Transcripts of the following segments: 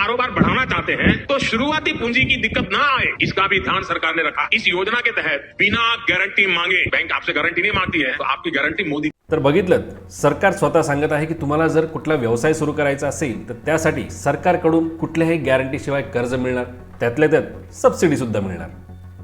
कारोबार बढ़ाना चाहते हैं तो शुरुआती पूंजी की दिक्कत ना आए, इसका भी ध्यान सरकार ने रखा। इस योजना के तहत बिना गारंटी मांगे, बैंक आपसे गारंटी नहीं मांगती है, तो आपकी गारंटी मोदी। तर बघितलं, सरकार स्वतः सांगत आहे की तुम्हाला जर कुठला व्यवसाय सुरू करायचा असेल तर त्यासाठी सरकारकडून कुठल्याही गॅरंटीशिवाय कर्ज मिळणार, त्यातल्या त्यात सबसिडी सुद्धा मिळणार।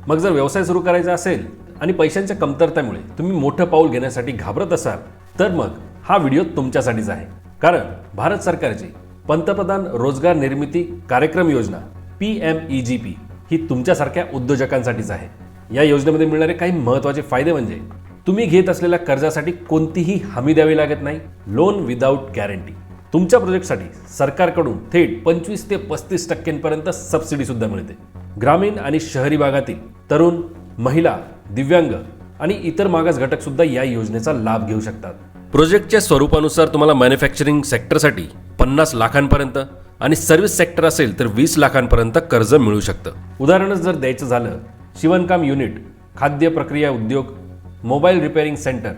मग जर व्यवसाय सुरू करायचा असेल आणि पैशांच्या कमतरतेमुळे तुम्ही मोठं पाऊल घेण्यासाठी घाबरत असाल तर मग हा व्हिडिओ तुमच्यासाठीच आहे। कारण भारत सरकारची पंतप्रधान रोजगार निर्मिती कार्यक्रम योजना PMEGP ही तुमच्यासारख्या उद्योजकांसाठीच आहे। या योजनेमध्ये मिळणारे काही महत्त्वाचे फायदे म्हणजे तुम्ही घेत असलेल्या कर्जासाठी कोणतीही हमी द्यावी लागत नाही, लोन विदाउट गॅरंटी। तुमच्या प्रोजेक्टसाठी सरकारकडून थेट 25 ते 35% सबसिडी सुद्धा मिळते। ग्रामीण आणि शहरी भागातील तरुण, महिला, दिव्यांग आणि इतर मागास घटक सुद्धा या योजनेचा लाभ घेऊ शकतात। प्रोजेक्टच्या स्वरूपानुसार तुम्हाला मॅन्युफॅक्चरिंग सेक्टरसाठी 50 लाखांपर्यंत आणि सर्व्हिस सेक्टर असेल तर 20 लाखांपर्यंत कर्ज मिळू शकतं। उदाहरणच जर द्यायचं झालं, शिवणकाम युनिट, खाद्य प्रक्रिया उद्योग, मोबाईल रिपेअरिंग सेंटर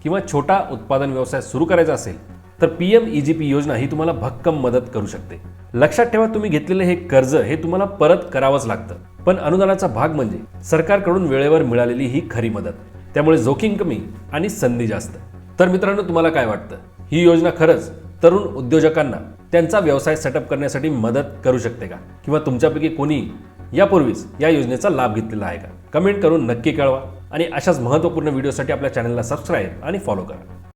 किंवा छोटा उत्पादन व्यवसाय सुरू करायचा असेल तर PMEGP योजना ही तुम्हाला भक्कम मदत करू शकते। लक्षात ठेवा, तुम्ही घेतलेले हे कर्ज हे तुम्हाला परत करावंच लागतं, पण अनुदानाचा भाग म्हणजे सरकारकडून वेळेवर मिळालेली ही खरी मदत। त्यामुळे जोखीम कमी आणि संधी जास्त। तर मित्रांनो, तुम्हाला काय वाटतं, ही योजना खरंच तरुण उद्योजकांना त्यांचा व्यवसाय सेटअप करण्यासाठी मदत करू शकते का? किंवा तुमच्यापैकी कोणी यापूर्वीच या योजनेचा लाभ घेतलेला आहे का? कमेंट करून नक्की कळवा आणि अशाच महत्त्वपूर्ण व्हिडिओसाठी आपल्या चॅनलला सबस्क्राईब आणि फॉलो करा।